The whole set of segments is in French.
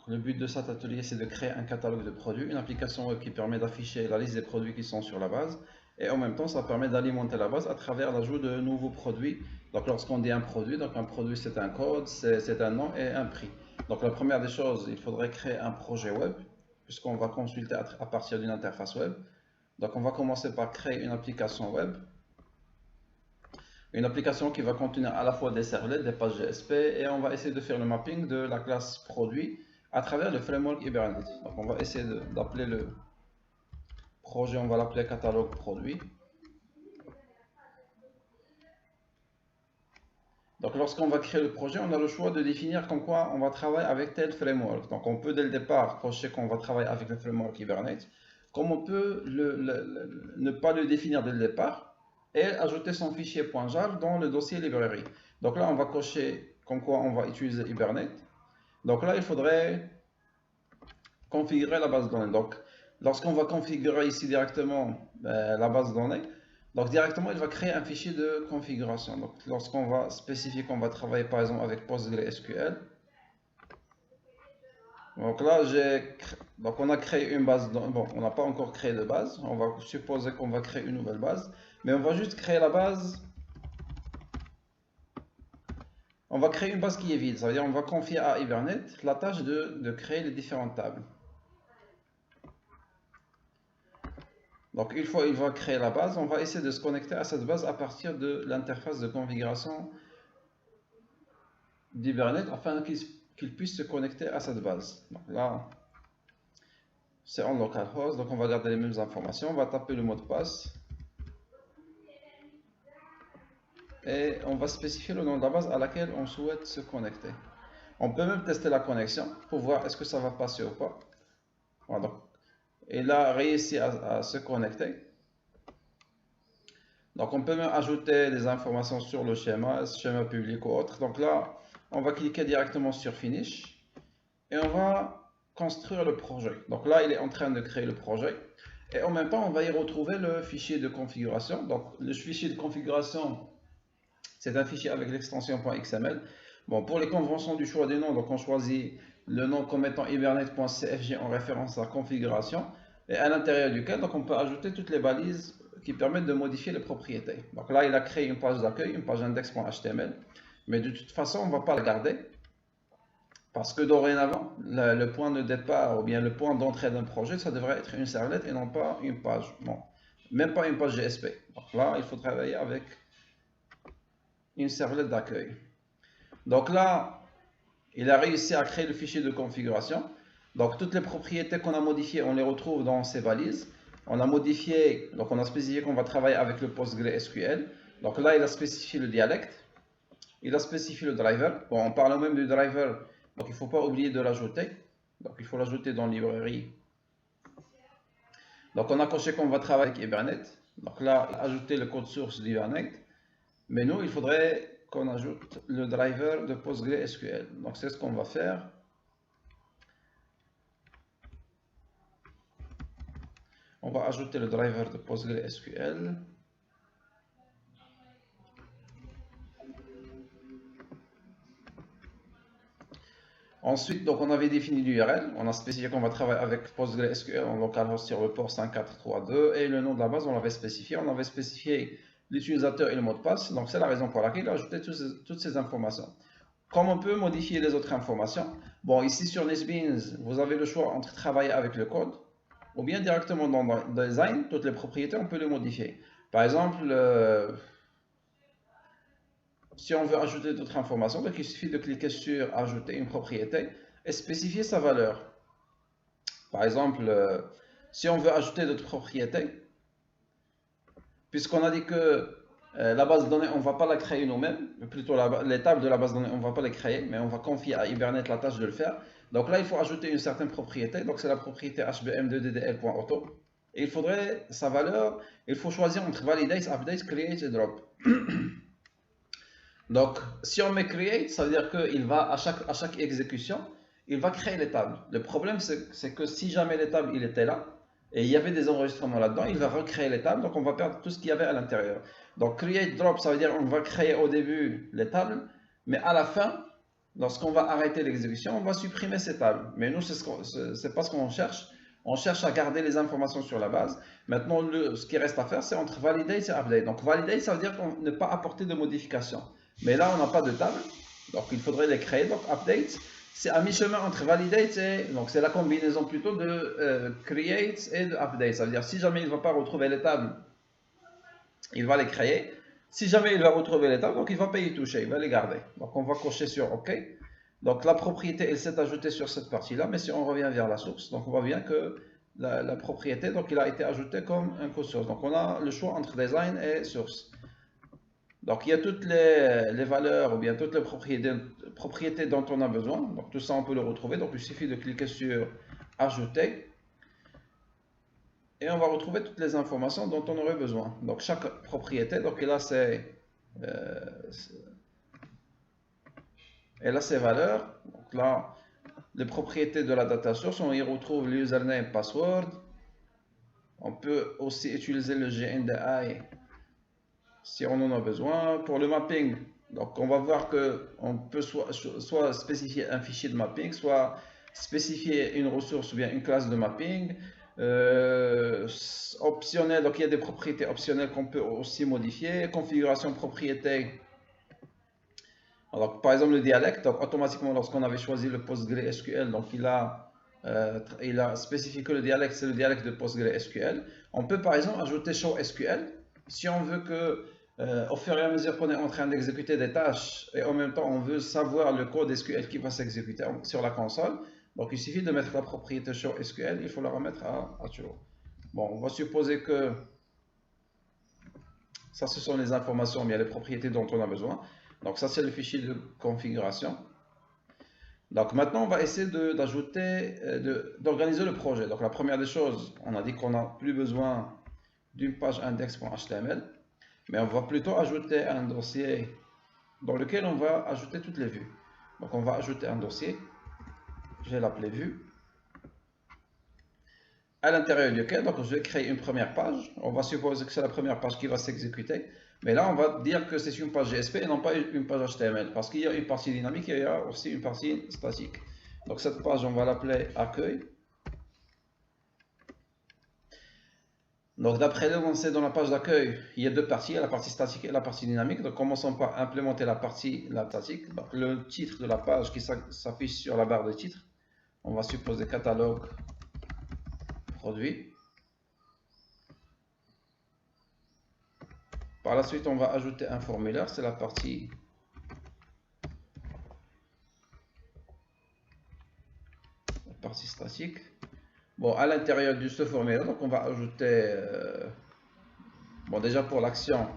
Le but de cet atelier, c'est de créer un catalogue de produits, une application web qui permet d'afficher la liste des produits qui sont sur la base. Et en même temps, ça permet d'alimenter la base à travers l'ajout de nouveaux produits. Donc lorsqu'on dit un produit c'est un code, c'est un nom et un prix. Donc la première des choses, il faudrait créer un projet web, puisqu'on va consulter à partir d'une interface web. Donc on va commencer par créer une application web. Une application qui va contenir à la fois des servlets, des pages GSP, et on va essayer de faire le mapping de la classe produit à travers le framework Hibernate. Donc on va essayer d'appeler le projet, on va l'appeler catalogue produit. Donc lorsqu'on va créer le projet, on a le choix de définir comme quoi on va travailler avec tel framework. Donc on peut dès le départ cocher qu'on va travailler avec le framework Hibernate, comme on peut ne pas le définir dès le départ et ajouter son fichier .jar dans le dossier librairie. Donc là on va cocher comme quoi on va utiliser Hibernate. Donc là il faudrait configurer la base de données. Donc lorsqu'on va configurer ici directement la base de données, donc directement il va créer un fichier de configuration. Donc lorsqu'on va spécifier qu'on va travailler par exemple avec PostgreSQL, donc là on a créé une base, bon on n'a pas encore créé de base, on va supposer qu'on va créer une nouvelle base, mais on va juste créer la base. On va créer une base qui est vide, ça veut dire on va confier à Hibernate la tâche de créer les différentes tables. Donc une fois il va créer la base, on va essayer de se connecter à cette base à partir de l'interface de configuration d'Hibernate afin qu'il puisse se connecter à cette base. Donc là, c'est en localhost, donc on va garder les mêmes informations, on va taper le mot de passe et on va spécifier le nom de la base à laquelle on souhaite se connecter. On peut même tester la connexion pour voir est-ce que ça va passer ou pas. Voilà, donc il a réussi à se connecter. Donc on peut même ajouter des informations sur le schéma public ou autre. Donc là, on va cliquer directement sur Finish et on va construire le projet. Donc là, il est en train de créer le projet et en même temps, on va y retrouver le fichier de configuration. Donc le fichier de configuration, c'est un fichier avec l'extension .xml. Bon, pour les conventions du choix des noms, donc on choisit le nom comme étant hibernate.cfg en référence à la configuration et à l'intérieur duquel donc on peut ajouter toutes les balises qui permettent de modifier les propriétés. Donc là, il a créé une page d'accueil, une page index.html, mais de toute façon, on ne va pas la garder parce que dorénavant, le point de départ ou bien le point d'entrée d'un projet, ça devrait être une servlette et non pas une page. Bon, même pas une page GSP. Donc là, il faut travailler avec une servlette d'accueil. Donc là, il a réussi à créer le fichier de configuration. Donc toutes les propriétés qu'on a modifiées, on les retrouve dans ces balises. On a modifié, donc on a spécifié qu'on va travailler avec le PostgreSQL. Donc là, il a spécifié le dialecte. Il a spécifié le driver. Bon, on parle même du driver, donc il ne faut pas oublier de l'ajouter. Donc il faut l'ajouter dans la librairie. Donc on a coché qu'on va travailler avec Hibernate. Donc là, ajouter le code source d'Hibernate. Mais nous, il faudrait qu'on ajoute le driver de PostgreSQL. Donc c'est ce qu'on va faire. On va ajouter le driver de PostgreSQL. Ensuite, donc on avait défini l'URL. On a spécifié qu'on va travailler avec PostgreSQL en localhost sur le port 5432 et le nom de la base, on l'avait spécifié. On avait spécifié l'utilisateur et le mot de passe. Donc c'est la raison pour laquelle il a ajouté toutes ces informations. Comme on peut modifier les autres informations? Bon, ici sur NetBeans, vous avez le choix entre travailler avec le code ou bien directement dans le design, toutes les propriétés, on peut les modifier. Par exemple, si on veut ajouter d'autres informations, donc il suffit de cliquer sur ajouter une propriété et spécifier sa valeur. Par exemple, si on veut ajouter d'autres propriétés, puisqu'on a dit que la base de données, on ne va pas la créer nous-mêmes, mais plutôt les tables de la base de données, on ne va pas les créer, mais on va confier à Hibernate la tâche de le faire. Donc là, il faut ajouter une certaine propriété, donc c'est la propriété hbm2ddl.auto. Et il faudrait sa valeur, il faut choisir entre validate, update, create et drop. Donc, si on met create, ça veut dire qu'il va, à chaque exécution, il va créer les tables. Le problème, c'est que si jamais les tables, il était là, et il y avait des enregistrements là-dedans, il va recréer les tables, donc on va perdre tout ce qu'il y avait à l'intérieur. Donc create drop, ça veut dire qu'on va créer au début les tables, mais à la fin, lorsqu'on va arrêter l'exécution, on va supprimer ces tables. Mais nous, c'est pas ce qu'on cherche. On cherche à garder les informations sur la base. Maintenant, ce qui reste à faire, c'est entre validate et update. Donc, validate, ça veut dire qu'on ne pas apporter de modifications. Mais là, on n'a pas de table, donc il faudrait les créer. Donc, update, c'est à mi-chemin entre validate et... Donc, c'est la combinaison plutôt de create et de update. Ça veut dire, si jamais il ne va pas retrouver les tables, il va les créer. Si jamais il va retrouver les tables, donc il va pas y toucher, il va les garder. Donc, on va cocher sur OK. Donc la propriété, elle s'est ajoutée sur cette partie-là, mais si on revient vers la source, donc on voit bien que la propriété, donc il a été ajouté comme un code source. Donc on a le choix entre design et source. Donc il y a toutes les valeurs ou bien toutes les propriétés dont on a besoin. Donc tout ça on peut le retrouver. Donc il suffit de cliquer sur ajouter. Et on va retrouver toutes les informations dont on aurait besoin. Donc chaque propriété, donc là c'est... Et là, ces valeurs, donc là, les propriétés de la data source, on y retrouve l'username, password. On peut aussi utiliser le GNDI si on en a besoin. Pour le mapping, donc on va voir qu'on peut soit spécifier un fichier de mapping, soit spécifier une ressource ou bien une classe de mapping. Optionnel, donc il y a des propriétés optionnelles qu'on peut aussi modifier. Configuration propriété. Alors, par exemple, le dialecte, donc automatiquement, lorsqu'on avait choisi le PostgreSQL, donc il a spécifié que le dialecte, c'est le dialecte de PostgreSQL. On peut, par exemple, ajouter ShowSQL. Si on veut que, au fur et à mesure qu'on est en train d'exécuter des tâches, et en même temps, on veut savoir le code SQL qui va s'exécuter sur la console, donc il suffit de mettre la propriété ShowSQL, il faut la remettre à true. Bon, on va supposer que ça, ce sont les informations, bien les propriétés dont on a besoin. Donc ça, c'est le fichier de configuration. Donc maintenant, on va essayer d'organiser le projet. Donc la première des choses, on a dit qu'on n'a plus besoin d'une page index.html, mais on va plutôt ajouter un dossier dans lequel on va ajouter toutes les vues. Donc on va ajouter un dossier, je vais l'appeler vue, à l'intérieur duquel, donc je vais créer une première page. On va supposer que c'est la première page qui va s'exécuter. Mais là, on va dire que c'est une page GSP et non pas une page HTML. Parce qu'il y a une partie dynamique et il y a aussi une partie statique. Donc cette page, on va l'appeler accueil. Donc d'après l'énoncé dans la page d'accueil, il y a deux parties, la partie statique et la partie dynamique. Donc commençons par implémenter la partie statique. Donc le titre de la page qui s'affiche sur la barre de titre. On va supposer catalogue produit. Par la suite, on va ajouter un formulaire, c'est la partie statique. Bon, à l'intérieur de ce formulaire, donc on va ajouter, bon déjà pour l'action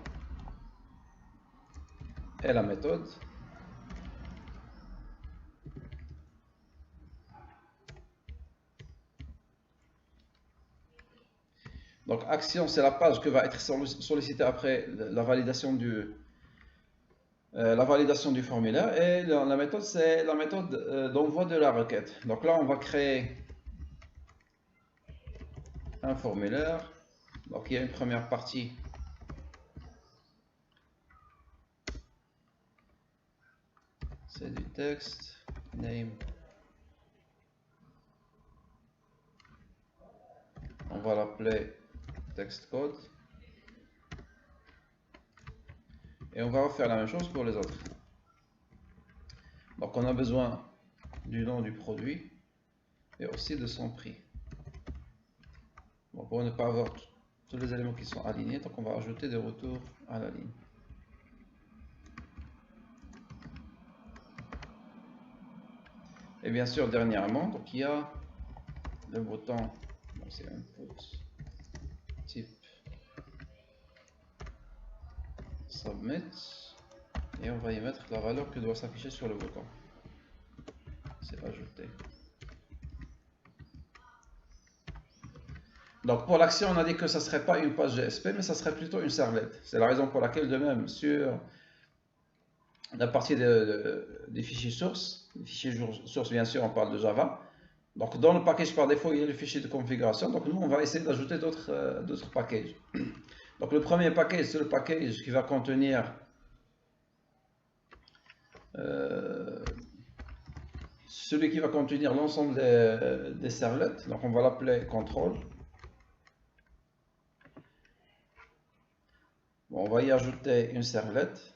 et la méthode. Donc action, c'est la page que va être sollicitée après la validation du formulaire, et la méthode, c'est la méthode d'envoi de la requête. Donc là, on va créer un formulaire. Donc il y a une première partie c'est du texte, name. On va l'appeler text code. Et on va refaire la même chose pour les autres. Donc on a besoin du nom du produit et aussi de son prix. Bon, pour ne pas avoir tous les éléments qui sont alignés, donc on va ajouter des retours à la ligne. Et bien sûr, dernièrement, donc il y a le bouton, c'est input type submit, et on va y mettre la valeur que doit s'afficher sur le bouton. C'est ajouté. Donc pour l'action, on a dit que ça ne serait pas une page GSP, mais ça serait plutôt une servlette. C'est la raison pour laquelle, de même, sur la partie des fichiers sources, les fichiers sources, bien sûr, on parle de Java. Donc dans le package par défaut, il y a le fichier de configuration. Donc nous, on va essayer d'ajouter d'autres packages. Donc le premier package, c'est le package qui va contenir celui qui va contenir l'ensemble des servlets. Donc on va l'appeler control. Bon, on va y ajouter une servlette.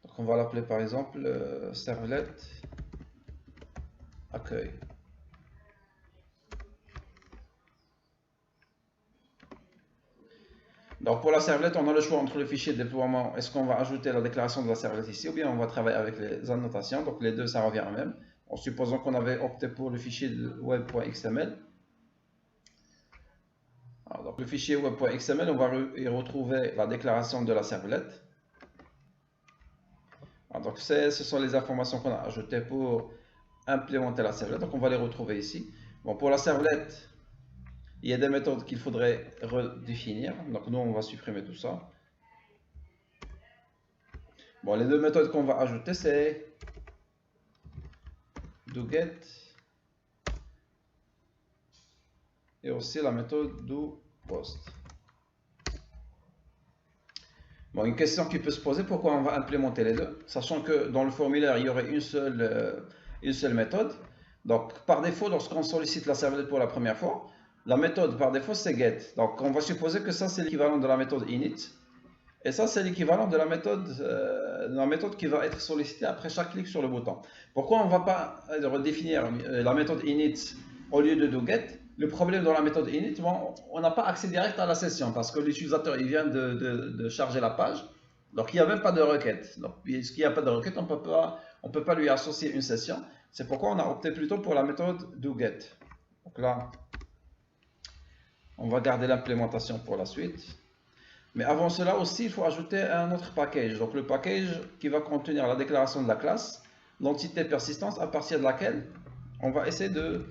Donc on va l'appeler par exemple servlet accueil. Donc pour la servlette, on a le choix entre le fichier de déploiement. Est-ce qu'on va ajouter la déclaration de la servlette ici, ou bien on va travailler avec les annotations. Donc les deux, ça revient au même. En supposant qu'on avait opté pour le fichier web.xml. Donc le fichier web.xml, on va y retrouver la déclaration de la servlette. Donc ce sont les informations qu'on a ajoutées pour implémenter la servlette. Donc on va les retrouver ici. Bon, pour la servlette, il y a des méthodes qu'il faudrait redéfinir. Donc nous, on va supprimer tout ça. Bon, les deux méthodes qu'on va ajouter, c'est doGet et aussi la méthode doPost. Bon, une question qui peut se poser, pourquoi on va implémenter les deux, sachant que dans le formulaire, il y aurait une seule méthode. Donc, par défaut, lorsqu'on sollicite la servlette pour la première fois, la méthode par défaut, c'est get. Donc, on va supposer que ça, c'est l'équivalent de la méthode init. Et ça, c'est l'équivalent de la méthode qui va être sollicitée après chaque clic sur le bouton. Pourquoi on ne va pas redéfinir la méthode init au lieu de doGet? Le problème dans la méthode init, on n'a pas accès direct à la session parce que l'utilisateur il vient de charger la page. Donc il n'y a même pas de requête. Donc puisqu'il n'y a pas de requête, on ne peut pas lui associer une session. C'est pourquoi on a opté plutôt pour la méthode doGet. Donc là, on va garder l'implémentation pour la suite. Mais avant cela aussi, il faut ajouter un autre package. Donc le package qui va contenir la déclaration de la classe, l'entité persistance à partir de laquelle on va essayer de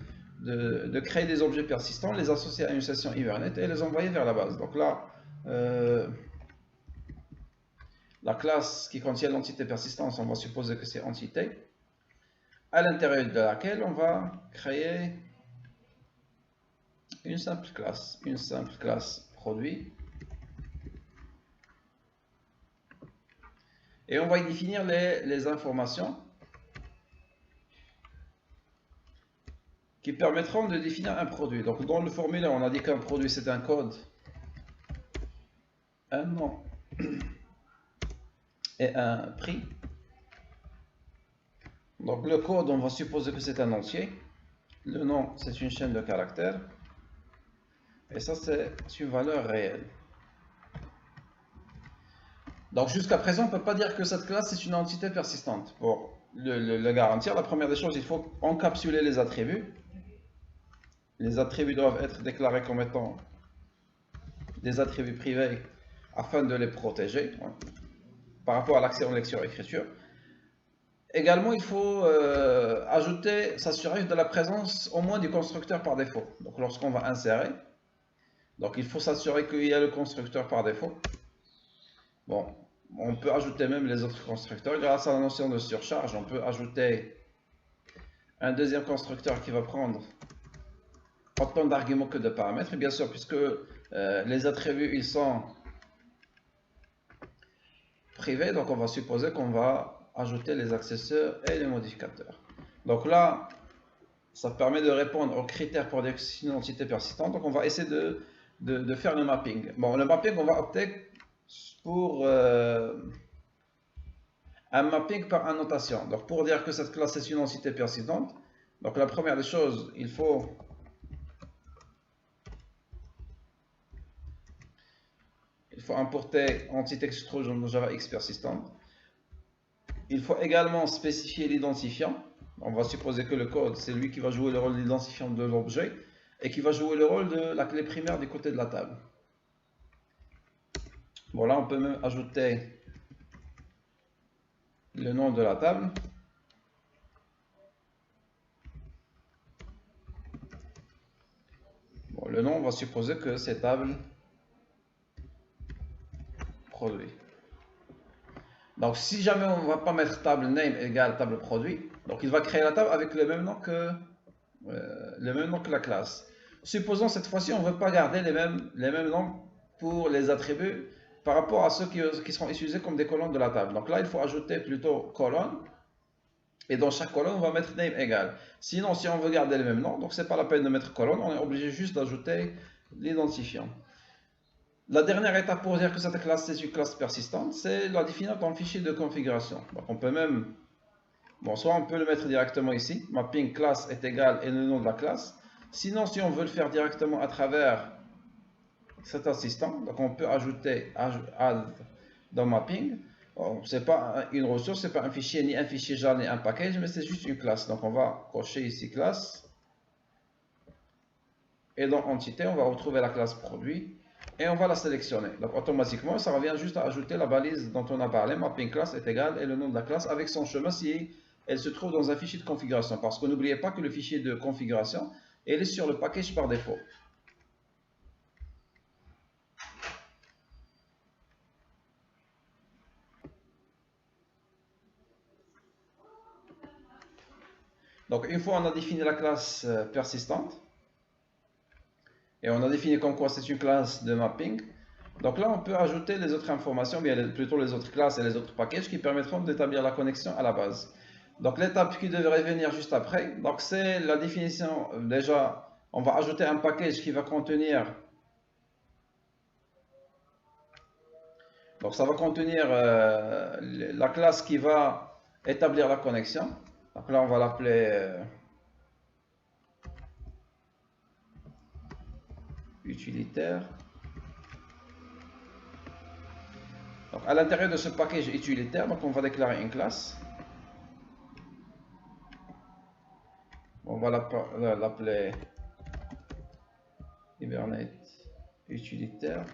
créer des objets persistants, les associer à une session Hibernate et les envoyer vers la base. Donc là, la classe qui contient l'entité persistance, on va supposer que c'est entité, à l'intérieur de laquelle on va créer une simple classe produit. Et on va y définir les informations qui permettront de définir un produit. Donc dans le formulaire, on a dit qu'un produit c'est un code, un nom et un prix. Donc le code, on va supposer que c'est un entier. Le nom, c'est une chaîne de caractères. Et ça, c'est une valeur réelle. Donc jusqu'à présent, on ne peut pas dire que cette classe est une entité persistante. Pour le garantir, la première des choses, il faut encapsuler les attributs. Les attributs doivent être déclarés comme étant des attributs privés afin de les protéger par rapport à l'accès en lecture-écriture. Également, il faut s'assurer de la présence au moins du constructeur par défaut. Donc lorsqu'on va insérer, donc il faut s'assurer qu'il y a le constructeur par défaut. Bon, on peut ajouter même les autres constructeurs. Grâce à la notion de surcharge, on peut ajouter un deuxième constructeur qui va prendre autant d'arguments que de paramètres. Et bien sûr, puisque les attributs ils sont privés, donc on va supposer qu'on va ajouter les accesseurs et les modificateurs. Donc là, ça permet de répondre aux critères pour dire que c'est une entité persistante. Donc on va essayer de faire le mapping. Bon, le mapping, on va opter pour un mapping par annotation. Donc pour dire que cette classe est une entité persistante, donc la première des choses, il faut importer entity extrusion de JavaX persistant. Il faut également spécifier l'identifiant. On va supposer que le code, c'est lui qui va jouer le rôle d'identifiant de l'objet et qui va jouer le rôle de la clé primaire du côté de la table. Bon, là, on peut même ajouter le nom de la table. Bon, le nom, on va supposer que c'est table produit. Donc, si jamais on ne va pas mettre table name égale table produit, donc il va créer la table avec le même nom que la classe. Supposons cette fois-ci, on ne veut pas garder les mêmes noms pour les attributs par rapport à ceux qui seront utilisés comme des colonnes de la table. Donc là, il faut ajouter plutôt colonne. Et dans chaque colonne, on va mettre name égal. Sinon, si on veut garder le même nom, donc c'est pas la peine de mettre colonne, on est obligé juste d'ajouter l'identifiant. La dernière étape pour dire que cette classe c'est une classe persistante, c'est la définir dans le fichier de configuration. Donc on peut même, bon, soit on peut le mettre directement ici, mapping classe est égal et le nom de la classe. Sinon, si on veut le faire directement à travers cet assistant, donc on peut ajouter add dans mapping. Bon, c'est pas une ressource, c'est pas un fichier, ni un fichier JAR, ni un package, mais c'est juste une classe. Donc on va cocher ici classe. Et dans entité, on va retrouver la classe produit. Et on va la sélectionner. Donc automatiquement, ça revient juste à ajouter la balise dont on a parlé. Mapping class est égal et le nom de la classe avec son chemin si elle se trouve dans un fichier de configuration. Parce que n'oubliez pas que le fichier de configuration, il est sur le package par défaut. Donc une fois on a défini la classe persistante, et on a défini comme quoi c'est une classe de mapping, donc là on peut ajouter les autres informations, bien plutôt les autres classes et les autres packages qui permettront d'établir la connexion à la base. Donc l'étape qui devrait venir juste après, donc c'est la définition. Déjà on va ajouter un package qui va contenir, donc ça va contenir la classe qui va établir la connexion. Donc là on va l'appeler utilitaire. Donc à l'intérieur de ce package utilitaire, donc on va déclarer une classe. On va l'appeler Hibernate utilitaire.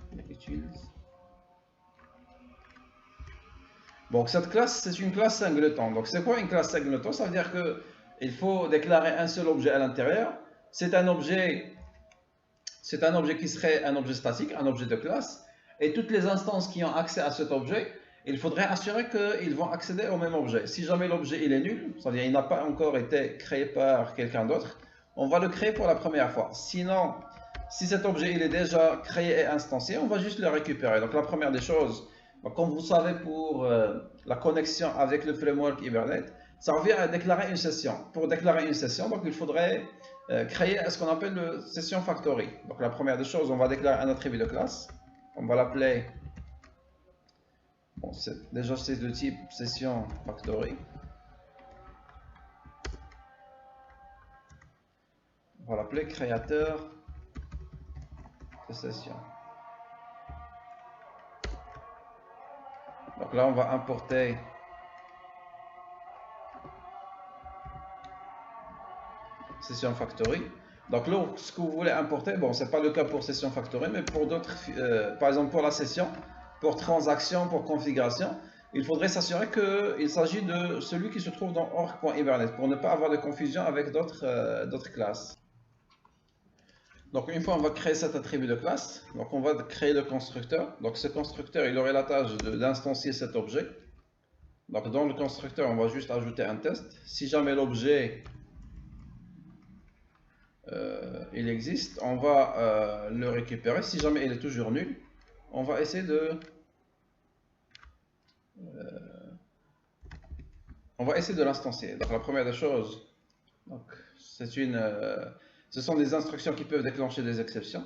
Donc cette classe, c'est une classe singleton. Donc c'est quoi une classe singleton? Ça veut dire que il faut déclarer un seul objet à l'intérieur. C'est un objet qui serait un objet statique, un objet de classe. Et toutes les instances qui ont accès à cet objet, il faudrait assurer qu'ils vont accéder au même objet. Si jamais l'objet il est nul, c'est-à-dire il n'a pas encore été créé par quelqu'un d'autre, on va le créer pour la première fois. Sinon, si cet objet il est déjà créé et instancié, on va juste le récupérer. Donc la première des choses, comme vous savez pour la connexion avec le framework Hibernate, ça revient à déclarer une session. Pour déclarer une session, donc il faudrait créer ce qu'on appelle le session factory. Donc la première des choses, on va déclarer un attribut de classe. On va l'appeler, bon, déjà c'est de type session factory. On va l'appeler créateur de session. Donc là on va importer session factory. Donc là, ce que vous voulez importer, bon, c'est pas le cas pour session factory, mais pour d'autres, par exemple pour la session, pour transaction, pour configuration, il faudrait s'assurer qu'il s'agit de celui qui se trouve dans org.hibernate pour ne pas avoir de confusion avec d'autres classes. Donc une fois on va créer cet attribut de classe, donc on va créer le constructeur. Donc ce constructeur, il aurait la tâche d'instancier cet objet. Donc dans le constructeur, on va juste ajouter un test. Si jamais l'objet il existe, on va le récupérer. Si jamais il est toujours nul, on va essayer de l'instancier. Donc la première des choses, ce sont des instructions qui peuvent déclencher des exceptions.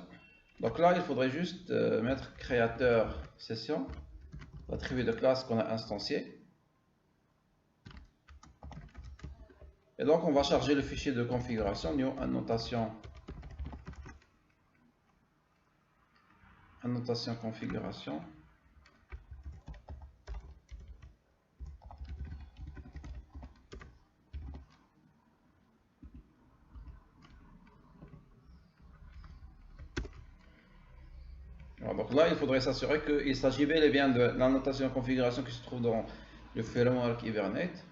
Donc là, il faudrait juste mettre créateur session, l'attribut de classe qu'on a instancié. Et donc on va charger le fichier de configuration new annotation configuration. Alors, donc là, il faudrait s'assurer qu'il s'agit bel et bien de l'annotation configuration qui se trouve dans le framework Hibernate.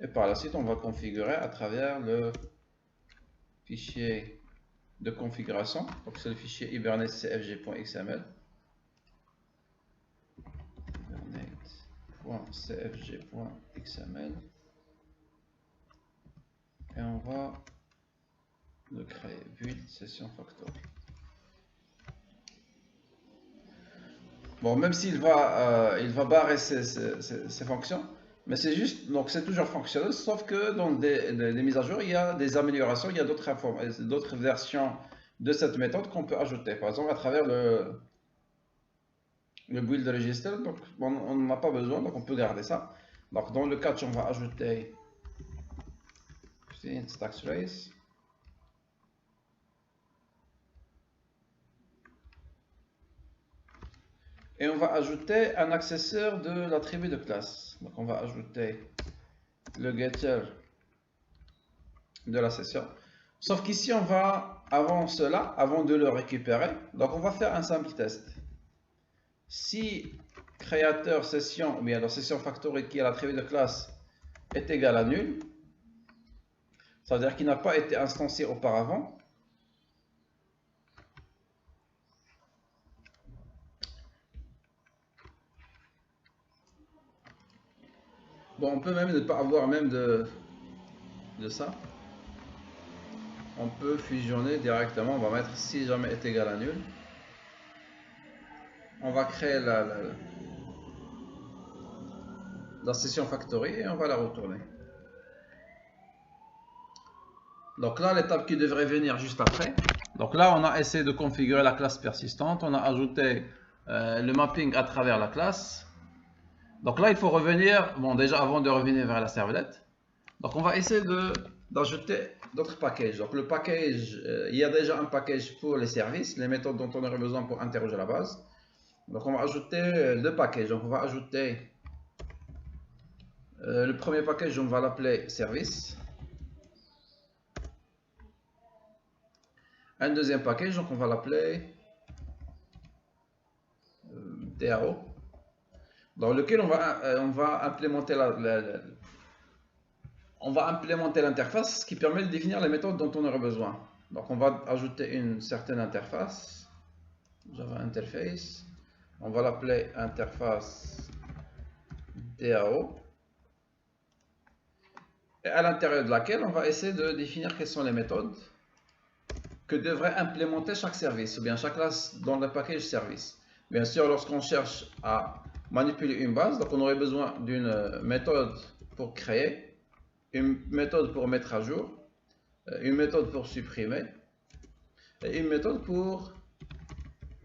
Et par la suite, on va configurer à travers le fichier de configuration. Donc c'est le fichier hibernate cfg.xml. Hibernate.cfg.xml. Et on va le créer. Build session factory. Bon, même il va barrer ces fonctions, mais c'est juste, donc c'est toujours fonctionnel, sauf que dans des mises à jour, il y a des améliorations, il y a d'autres versions de cette méthode qu'on peut ajouter, par exemple à travers le build register, donc bon, on n'en a pas besoin, donc on peut garder ça. Donc dans le catch, on va ajouter stack trace. Et on va ajouter un accesseur de l'attribut de classe. Donc on va ajouter le getter de la session. Sauf qu'ici on va, avant cela, avant de le récupérer, donc on va faire un simple test. Si créateur session, ou bien la session factory qui est l'attribut de classe est égal à nul, ça veut dire qu'il n'a pas été instancié auparavant, bon, on peut même ne pas avoir même de ça. On peut fusionner directement, on va mettre si jamais est égal à nul. On va créer la session factory et on va la retourner. Donc là, l'étape qui devrait venir juste après. Donc là, on a essayé de configurer la classe persistante. On a ajouté le mapping à travers la classe. Donc là, il faut revenir, bon déjà avant de revenir vers la servlette. Donc on va essayer d'ajouter d'autres packages. Donc le package, il y a déjà un package pour les services, les méthodes dont on aurait besoin pour interroger la base. Donc on va ajouter deux packages. Donc on va ajouter le premier package, on va l'appeler service. Un deuxième package, donc on va l'appeler DAO, dans lequel on va implémenter l'interface qui permet de définir les méthodes dont on aurait besoin. Donc on va ajouter une certaine interface, Java Interface, on va l'appeler interface DAO, et à l'intérieur de laquelle on va essayer de définir quelles sont les méthodes que devrait implémenter chaque service, ou bien chaque classe dans le package service. Bien sûr, lorsqu'on cherche à manipuler une base, donc on aurait besoin d'une méthode pour créer, une méthode pour mettre à jour, une méthode pour supprimer, et une méthode pour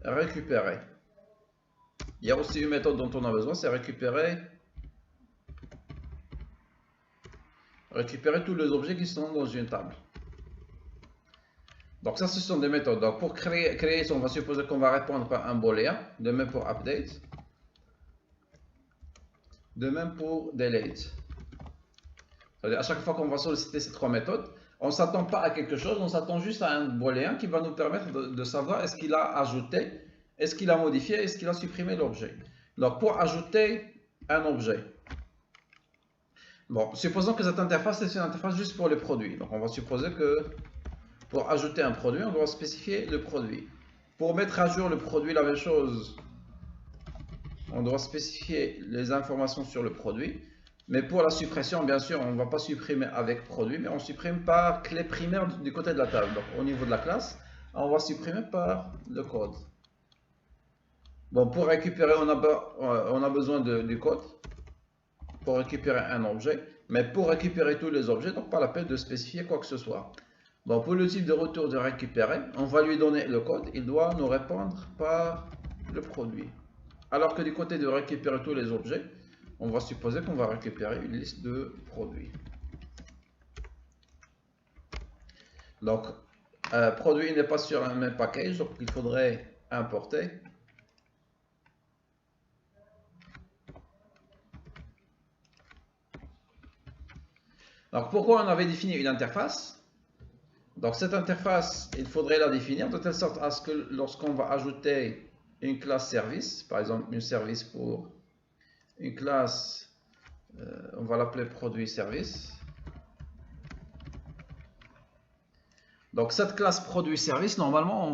récupérer. Il y a aussi une méthode dont on a besoin, c'est récupérer tous les objets qui sont dans une table. Donc ça, ce sont des méthodes. Donc pour créer ça, on va supposer qu'on va répondre par un booléen. De même pour update. De même pour delete. C'est-à-dire à chaque fois qu'on va solliciter ces trois méthodes, on ne s'attend pas à quelque chose, on s'attend juste à un booléen qui va nous permettre de savoir est-ce qu'il a ajouté, est-ce qu'il a modifié, est-ce qu'il a supprimé l'objet. Donc pour ajouter un objet. Bon, supposons que cette interface est une interface juste pour les produits. Donc on va supposer que pour ajouter un produit, on doit spécifier le produit. Pour mettre à jour le produit, la même chose. On doit spécifier les informations sur le produit. Mais pour la suppression, bien sûr, on ne va pas supprimer avec produit, mais on supprime par clé primaire du côté de la table. Donc au niveau de la classe, on va supprimer par le code. Bon, pour récupérer, on a besoin du code pour récupérer un objet. Mais pour récupérer tous les objets, donc pas la peine de spécifier quoi que ce soit. Bon, pour le type de retour de récupérer, on va lui donner le code, il doit nous répondre par le produit. Alors que du côté de récupérer tous les objets, on va supposer qu'on va récupérer une liste de produits. Donc, produit n'est pas sur un même package, donc il faudrait importer. Donc, pourquoi on avait défini une interface? Donc cette interface, il faudrait la définir de telle sorte à ce que lorsqu'on va ajouter une classe service, par exemple une service pour une classe, on va l'appeler produit service. Donc cette classe produit service, normalement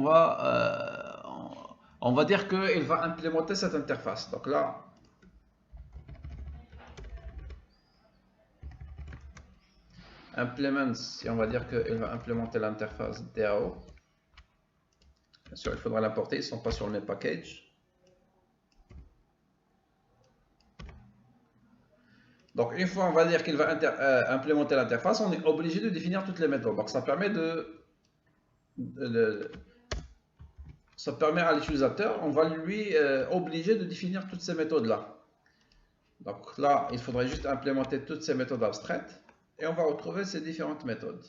on va dire qu'il va implémenter cette interface. Donc là, implements, et on va dire qu'il va implémenter l'interface DAO. Bien sûr, il faudra l'importer, ils ne sont pas sur le même package. Donc une fois on va dire qu'il va implémenter l'interface, on est obligé de définir toutes les méthodes. Donc ça permet ça permet à l'utilisateur, on va lui obliger de définir toutes ces méthodes-là. Donc là, il faudrait juste implémenter toutes ces méthodes abstraites et on va retrouver ces différentes méthodes.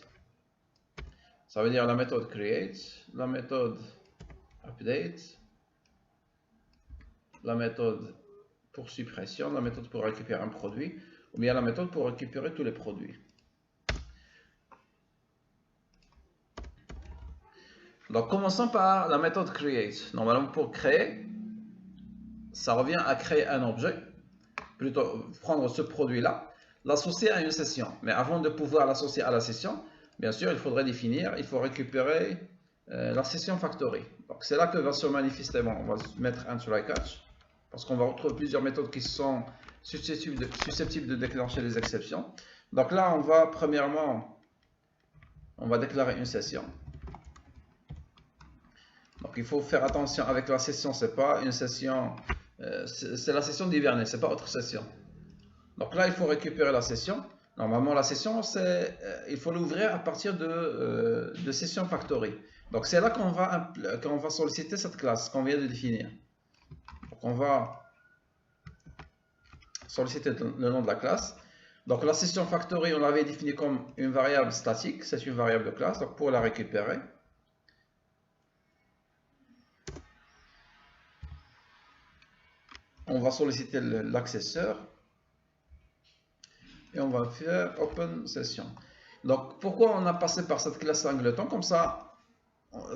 Ça veut dire la méthode create, la méthode update, la méthode pour suppression, la méthode pour récupérer un produit, ou bien la méthode pour récupérer tous les produits. Donc commençons par la méthode create. Normalement pour créer, ça revient à créer un objet, plutôt prendre ce produit-là, l'associer à une session. Mais avant de pouvoir l'associer à la session, bien sûr, il faudrait définir, il faut récupérer la session factory. Donc c'est là que va se manifester, bon, on va mettre un try catch, parce qu'on va retrouver plusieurs méthodes qui sont susceptibles de déclencher les exceptions. Donc là, on va premièrement, on va déclarer une session. Donc il faut faire attention avec la session, c'est pas une session, c'est la session d'hiverner, c'est pas autre session. Donc là, il faut récupérer la session. Normalement, la session, il faut l'ouvrir à partir de session factory. Donc c'est là qu'on va solliciter cette classe qu'on vient de définir. Donc on va solliciter le nom de la classe. Donc la session factory, on l'avait définie comme une variable statique, c'est une variable de classe. Donc pour la récupérer, on va solliciter l'accesseur et on va faire open session. Donc pourquoi on a passé par cette classe singleton? Comme ça,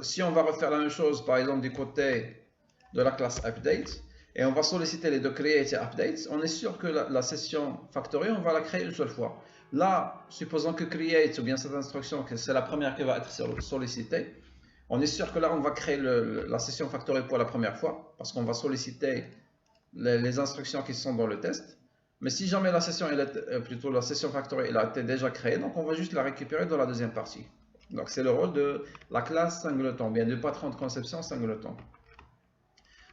si on va refaire la même chose par exemple du côté de la classe update et on va solliciter les deux create et update, on est sûr que la session factory, on va la créer une seule fois. Là, supposons que create ou bien cette instruction, que c'est la première qui va être sollicitée, on est sûr que là on va créer la session factory pour la première fois parce qu'on va solliciter les instructions qui sont dans le test. Mais si jamais la session, la session factory elle a été déjà créée, donc on va juste la récupérer dans la deuxième partie. Donc c'est le rôle de la classe singleton, bien du patron de conception singleton.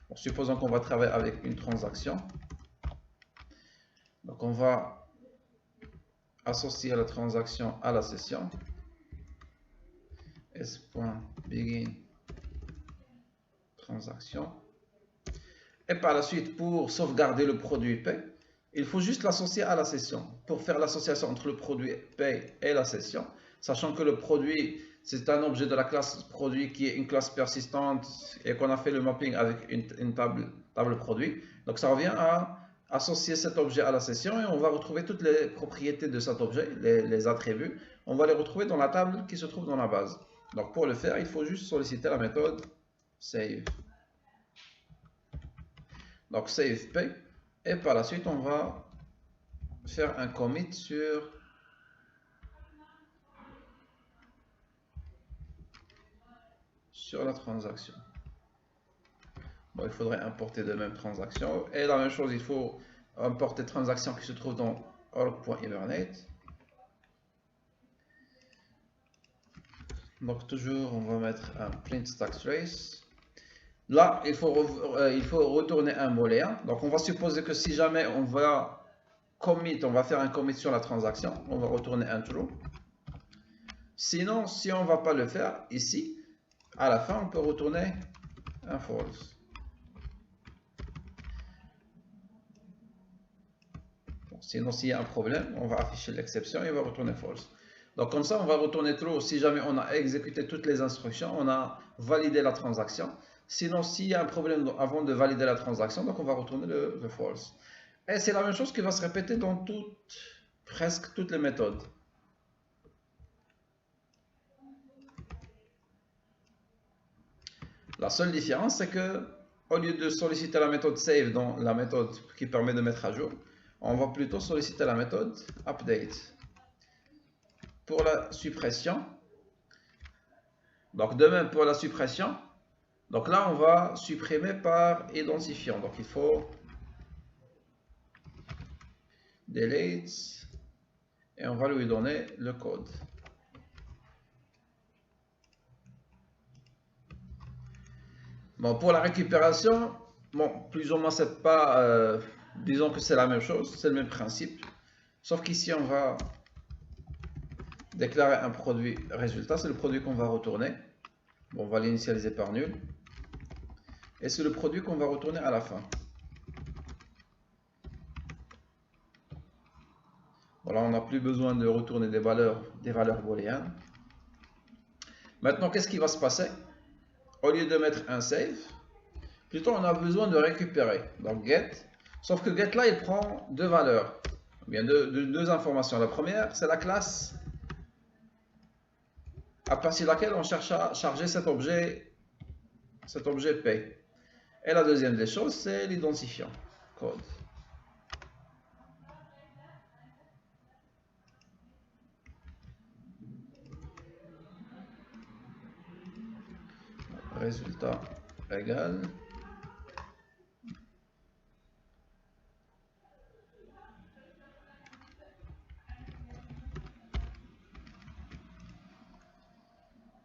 Bon, supposons qu'on va travailler avec une transaction. Donc on va associer la transaction à la session. S.begin transaction. Et par la suite, pour sauvegarder le produit P, il faut juste l'associer à la session. Pour faire l'association entre le produit P et la session, sachant que le produit, c'est un objet de la classe produit qui est une classe persistante et qu'on a fait le mapping avec une table produit. Donc ça revient à associer cet objet à la session et on va retrouver toutes les propriétés de cet objet, les attributs. On va les retrouver dans la table qui se trouve dans la base. Donc pour le faire, il faut juste solliciter la méthode save. Donc save P et par la suite on va faire un commit sur la transaction. Bon, il faudrait importer de même transaction et la même chose, il faut importer transaction qui se trouve dans org.hibernate. Donc toujours on va mettre un print stack trace. Là, il faut retourner un booléen. Donc, on va supposer que si jamais on va faire un commit sur la transaction, on va retourner un true. Sinon, si on ne va pas le faire, ici, à la fin, on peut retourner un false. Bon, sinon, s'il y a un problème, on va afficher l'exception et on va retourner false. Donc, comme ça, on va retourner true si jamais on a exécuté toutes les instructions, on a validé la transaction. Sinon, s'il y a un problème avant de valider la transaction, donc on va retourner le false. Et c'est la même chose qui va se répéter dans presque toutes les méthodes. La seule différence, c'est que au lieu de solliciter la méthode save dans la méthode qui permet de mettre à jour, on va plutôt solliciter la méthode update. Pour la suppression, donc de même pour la suppression, donc là, on va supprimer par identifiant. Donc il faut delete et on va lui donner le code. Bon, pour la récupération, bon, plus ou moins c'est pas, disons que c'est la même chose, c'est le même principe. Sauf qu'ici, on va déclarer un produit résultat. C'est le produit qu'on va retourner. Bon, on va l'initialiser par nul. Et c'est le produit qu'on va retourner à la fin. Voilà, on n'a plus besoin de retourner des valeurs booléennes. Maintenant, qu'est-ce qui va se passer? Au lieu de mettre un save, plutôt on a besoin de récupérer. Donc get. Sauf que get là, il prend deux valeurs. Bien deux informations. La première, c'est la classe à partir de laquelle on cherche à charger cet objet P. Et la deuxième des choses, c'est l'identifiant code. Résultat égal.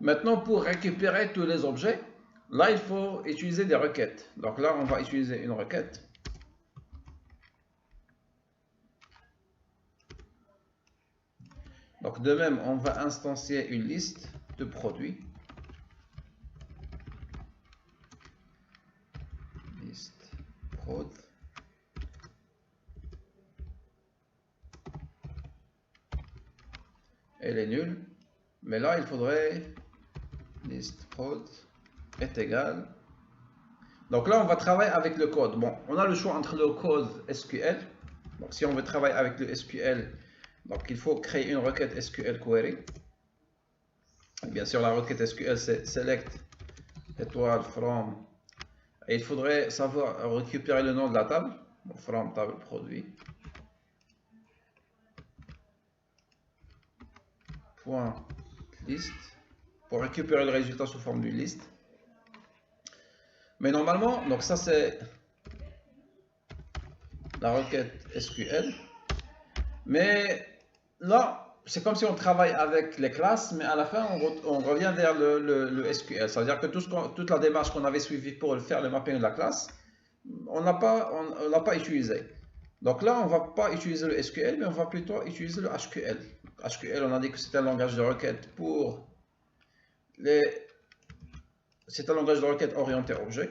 Maintenant, pour récupérer tous les objets, là, il faut utiliser des requêtes. Donc là, on va utiliser une requête. Donc de même, on va instancier une liste de produits. Liste prod. Elle est nulle. Mais là, il faudrait list prod est égal. Donc là, on va travailler avec le code. Bon, on a le choix entre le code SQL. Donc si on veut travailler avec le SQL, donc il faut créer une requête SQL query. Bien sûr, la requête SQL, c'est select étoile from. Et il faudrait savoir récupérer le nom de la table. Bon, from table produit. Point list. Pour récupérer le résultat sous forme d'une liste. Mais normalement, donc ça c'est la requête SQL. Mais là, c'est comme si on travaille avec les classes, mais à la fin, on revient vers le SQL. C'est-à-dire que toute la démarche qu'on avait suivie pour faire le mapping de la classe, on l'a pas utilisé. Donc là, on ne va pas utiliser le SQL, mais on va plutôt utiliser le HQL. HQL, on a dit que c'est un langage de requête pour c'est un langage de requête orienté objet.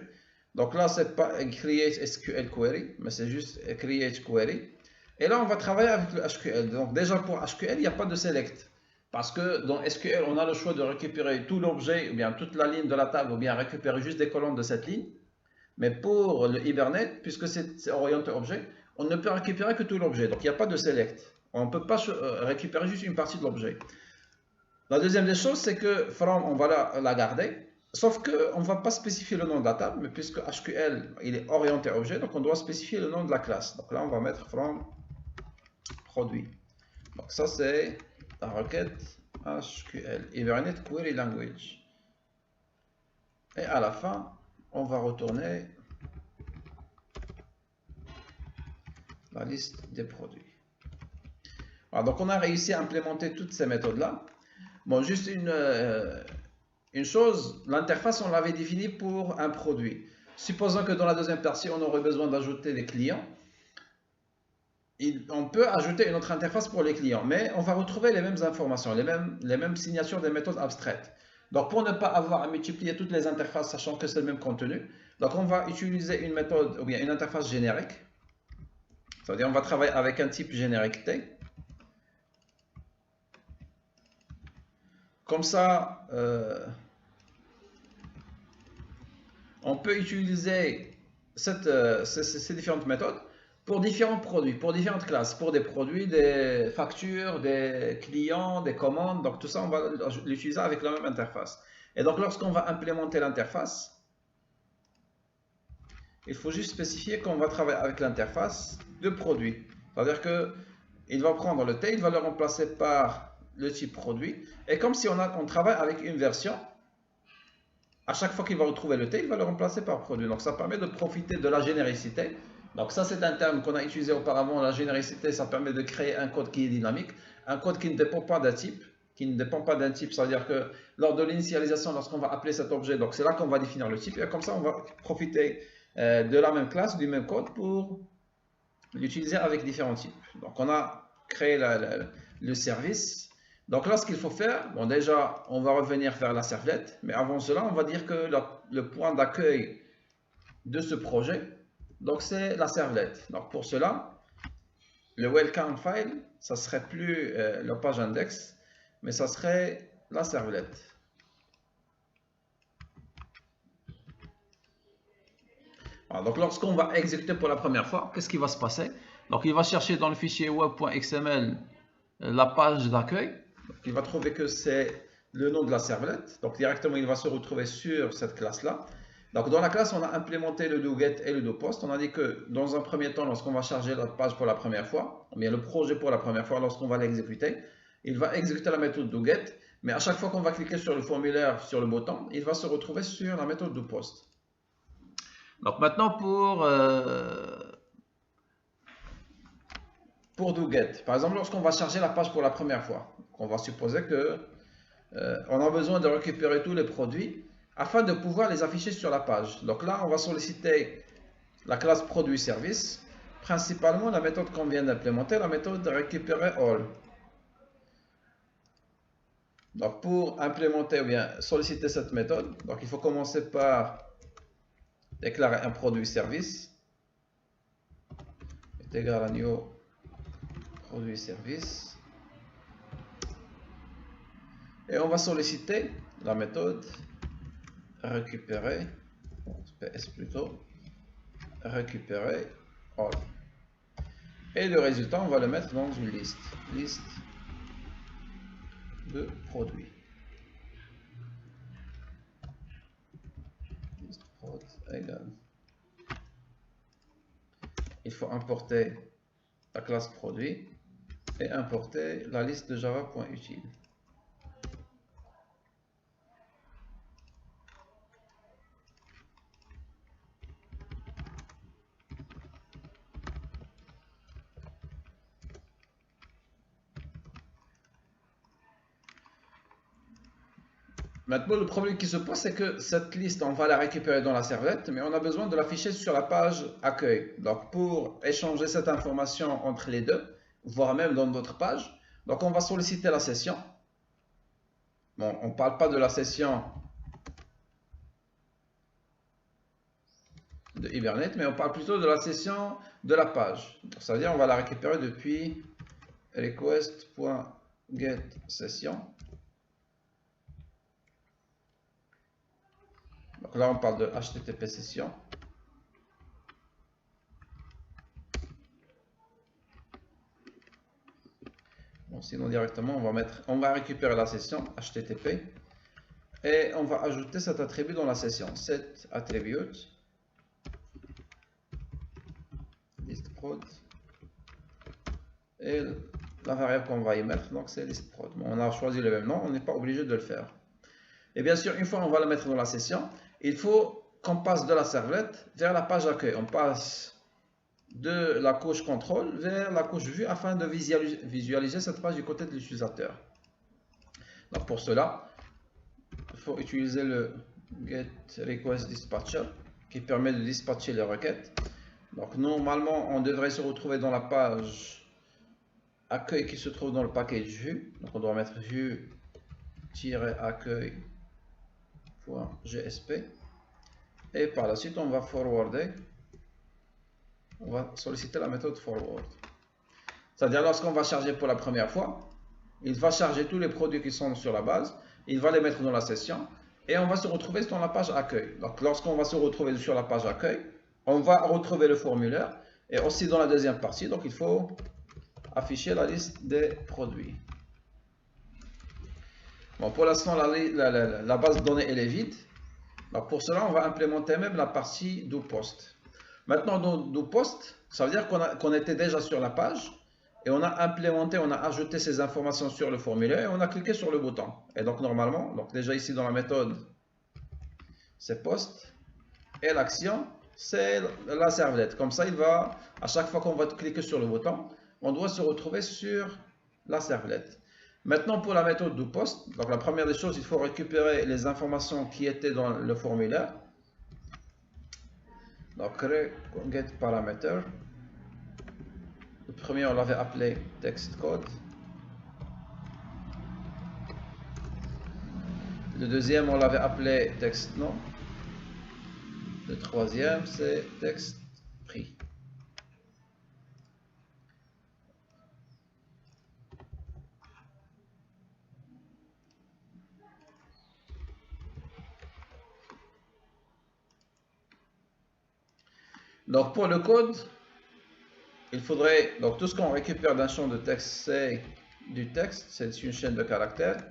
Donc là, c'est pas create SQL query, mais c'est juste create query. Et là, on va travailler avec le HQL. Donc déjà pour HQL, il n'y a pas de select. Parce que dans SQL, on a le choix de récupérer tout l'objet, ou bien toute la ligne de la table, ou bien récupérer juste des colonnes de cette ligne. Mais pour le Hibernate, puisque c'est orienté objet, on ne peut récupérer que tout l'objet. Donc il n'y a pas de select. On ne peut pas récupérer juste une partie de l'objet. La deuxième des choses, c'est que from, on va la garder. Sauf qu'on ne va pas spécifier le nom de la table, mais puisque HQL il est orienté objet, donc on doit spécifier le nom de la classe. Donc là, on va mettre from produit. Donc ça, c'est la requête HQL, Hibernate Query Language. Et à la fin, on va retourner la liste des produits. Voilà, donc on a réussi à implémenter toutes ces méthodes-là. Bon, juste une chose, l'interface, on l'avait définie pour un produit. Supposons que dans la deuxième partie, on aurait besoin d'ajouter des clients. On peut ajouter une autre interface pour les clients, mais on va retrouver les mêmes informations, les mêmes signatures des méthodes abstraites. Donc, pour ne pas avoir à multiplier toutes les interfaces, sachant que c'est le même contenu, donc on va utiliser une méthode, ou bien une interface générique. C'est-à-dire, on va travailler avec un type générique T. Comme ça, on peut utiliser ces différentes méthodes pour différents produits, pour différentes classes, pour des produits, des factures, des clients, des commandes. Donc tout ça, on va l'utiliser avec la même interface. Et donc lorsqu'on va implémenter l'interface, il faut juste spécifier qu'on va travailler avec l'interface de produit. C'est-à-dire qu'il va prendre le T, il va le remplacer par le type produit. Et comme si on travaille avec une version, à chaque fois qu'il va retrouver le T, il va le remplacer par produit. Donc ça permet de profiter de la généricité. Donc ça, c'est un terme qu'on a utilisé auparavant. La généricité, ça permet de créer un code qui est dynamique, un code qui ne dépend pas d'un type. C'est-à-dire que lors de l'initialisation, lorsqu'on va appeler cet objet, donc c'est là qu'on va définir le type. Et comme ça, on va profiter de la même classe, du même code pour l'utiliser avec différents types. Donc on a créer le service. Donc là, ce qu'il faut faire, bon déjà, on va revenir vers la servlette, mais avant cela, on va dire que le point d'accueil de ce projet, donc c'est la servlette. Donc pour cela, le welcome file, ça serait plus la page index, mais ça serait la servlette. Voilà, donc lorsqu'on va exécuter pour la première fois, qu'est-ce qui va se passer? Donc il va chercher dans le fichier web.xml la page d'accueil. Il va trouver que c'est le nom de la servlette. Donc directement, il va se retrouver sur cette classe-là. Donc dans la classe, on a implémenté le doGet et le doPost. On a dit que dans un premier temps, lorsqu'on va charger la page pour la première fois, ou bien le projet pour la première fois, lorsqu'on va l'exécuter, il va exécuter la méthode doGet. Mais à chaque fois qu'on va cliquer sur le formulaire, sur le bouton, il va se retrouver sur la méthode doPost. Donc maintenant pour doGet, par exemple, lorsqu'on va charger la page pour la première fois, on va supposer que on a besoin de récupérer tous les produits afin de pouvoir les afficher sur la page. Donc là, on va solliciter la classe produit service, principalement la méthode qu'on vient d'implémenter, la méthode de récupérer all. Donc pour implémenter ou bien solliciter cette méthode, donc il faut commencer par déclarer un produit service est égal à new produit service et on va solliciter la méthode récupérer PS plutôt récupérer all et le résultat on va le mettre dans une liste de produits liste prod égale il faut importer la classe produit et importer la liste de java.util. Maintenant, le problème qui se pose, c'est que cette liste, on va la récupérer dans la servlette, mais on a besoin de l'afficher sur la page accueil. Donc, pour échanger cette information entre les deux, voire même dans d'autres pages, donc on va solliciter la session. Bon, on ne parle pas de la session de Hibernate, mais on parle plutôt de la session de la page. C'est-à-dire, on va la récupérer depuis request.getSession. Donc là, on parle de HTTP session. Bon, sinon, directement, on va récupérer la session HTTP et on va ajouter cet attribut dans la session. Set attribute listProd et la variable qu'on va y mettre, donc c'est listProd. Bon, on a choisi le même nom, on n'est pas obligé de le faire. Et bien sûr, une fois on va le mettre dans la session, il faut qu'on passe de la servlette vers la page accueil. On passe de la couche contrôle vers la couche vue afin de visualiser cette page du côté de l'utilisateur. Donc pour cela, il faut utiliser le getRequestDispatcher qui permet de dispatcher les requêtes. Donc normalement, on devrait se retrouver dans la page accueil qui se trouve dans le package vue. Donc on doit mettre vue-accueil.gsp et par la suite on va forwarder. On va solliciter la méthode forward. C'est-à-dire lorsqu'on va charger pour la première fois, il va charger tous les produits qui sont sur la base, il va les mettre dans la session et on va se retrouver dans la page accueil. Donc lorsqu'on va se retrouver sur la page accueil, on va retrouver le formulaire et aussi dans la deuxième partie, donc il faut afficher la liste des produits. Bon, pour l'instant, la base de données elle est vide. Donc pour cela, on va implémenter même la partie doPost. Maintenant, dans doPost, ça veut dire qu'on était déjà sur la page et on a implémenté, on a ajouté ces informations sur le formulaire et on a cliqué sur le bouton. Et donc normalement, donc déjà ici dans la méthode, c'est post et l'action, c'est la servlette. Comme ça, il va, à chaque fois qu'on va cliquer sur le bouton, on doit se retrouver sur la servlette. Maintenant, pour la méthode doPost, donc la première des choses, il faut récupérer les informations qui étaient dans le formulaire. Donc, getParameter, Le premier, on l'avait appelé text code. Le deuxième, on l'avait appelé text nom. Le troisième, c'est text prix. Donc pour le code, il faudrait, donc tout ce qu'on récupère d'un champ de texte, c'est du texte, c'est une chaîne de caractères.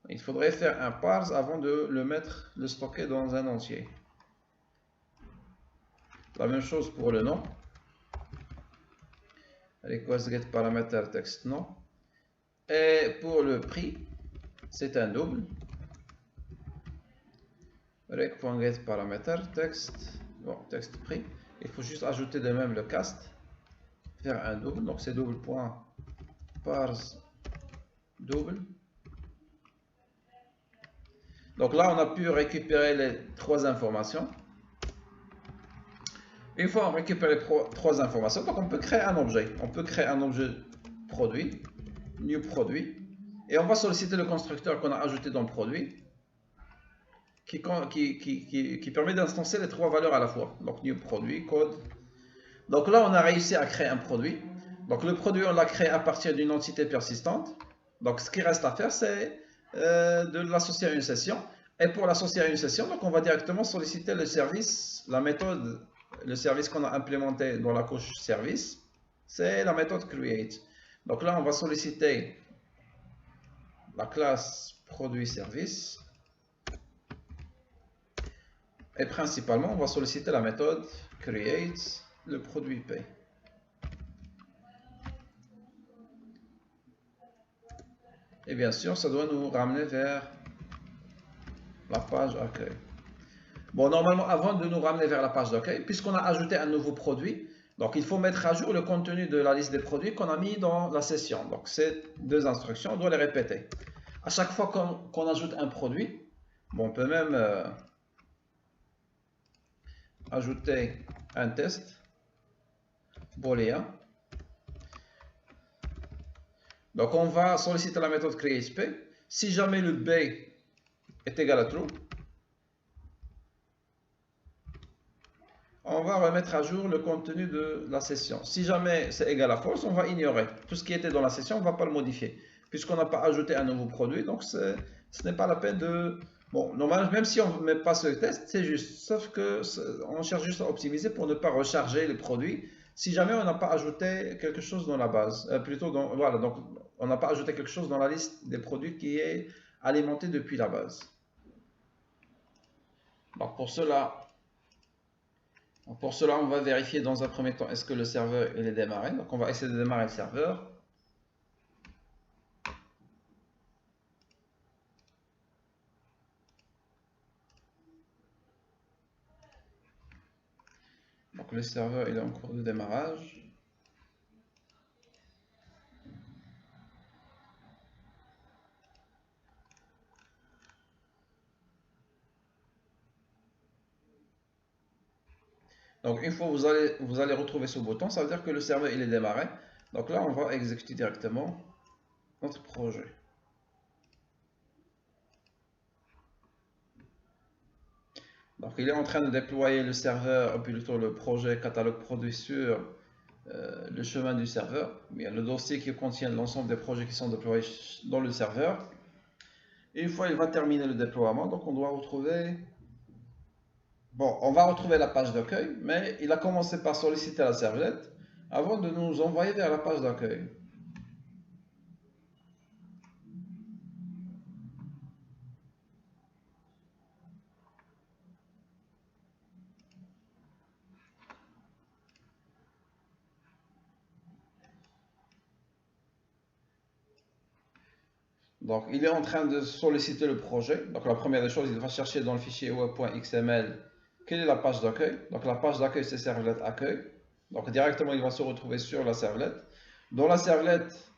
Il faudrait faire un parse avant de le stocker dans un entier. La même chose pour le nom. Request get parameter text nom. Et pour le prix, c'est un double. Rec.get parameter text, bon, text prix. Il faut juste ajouter de même le cast, faire un double, donc c'est double.parse double. Donc là, on a pu récupérer les trois informations. Une fois on récupère les trois informations, donc on peut créer un objet. On peut créer un objet produit, new produit, et on va solliciter le constructeur qu'on a ajouté dans le produit, qui permet d'instancer les trois valeurs à la fois. Donc new produit, code. Donc là, on a réussi à créer un produit. Donc le produit, on l'a créé à partir d'une entité persistante. Donc ce qui reste à faire, c'est de l'associer à une session. Et pour l'associer à une session, donc on va directement solliciter le service, la méthode, le service qu'on a implémenté dans la couche service, c'est la méthode create. Donc là, on va solliciter la classe produit service. Et principalement, on va solliciter la méthode create le produit pay. Et bien sûr, ça doit nous ramener vers la page accueil. Bon, normalement, avant de nous ramener vers la page d'accueil, puisqu'on a ajouté un nouveau produit, donc il faut mettre à jour le contenu de la liste des produits qu'on a mis dans la session. Donc ces deux instructions, on doit les répéter. À chaque fois qu'on ajoute un produit, bon, on peut même ajouter un test booléen. Donc on va solliciter la méthode createP. Si jamais le B est égal à true, on va remettre à jour le contenu de la session. Si jamais c'est égal à false, on va ignorer. Tout ce qui était dans la session, on ne va pas le modifier. Puisqu'on n'a pas ajouté un nouveau produit, donc ce n'est pas la peine de... Bon, normalement, même si on ne met pas ce test, c'est juste. Sauf que on cherche juste à optimiser pour ne pas recharger les produits. Si jamais on n'a pas ajouté quelque chose dans la base, voilà, donc on n'a pas ajouté quelque chose dans la liste des produits qui est alimentée depuis la base. Donc pour cela, on va vérifier dans un premier temps est-ce que le serveur il est démarré. Donc on va essayer de démarrer le serveur. Donc le serveur il est en cours de démarrage. Donc une fois vous allez retrouver ce bouton, ça veut dire que le serveur il est démarré. Donc là on va exécuter directement notre projet. Donc il est en train de déployer le serveur, ou plutôt le projet catalogue produit sur le chemin du serveur. Il y a le dossier qui contient l'ensemble des projets qui sont déployés dans le serveur. Et une fois il va terminer le déploiement, donc on doit retrouver... Bon, on va retrouver la page d'accueil, mais il a commencé par solliciter la servlette avant de nous envoyer vers la page d'accueil. Donc, il est en train de solliciter le projet. Donc, la première des choses, il va chercher dans le fichier web.xml quelle est la page d'accueil. Donc, la page d'accueil, c'est servlette accueil. Donc, directement, il va se retrouver sur la servlette. Dans la servlette,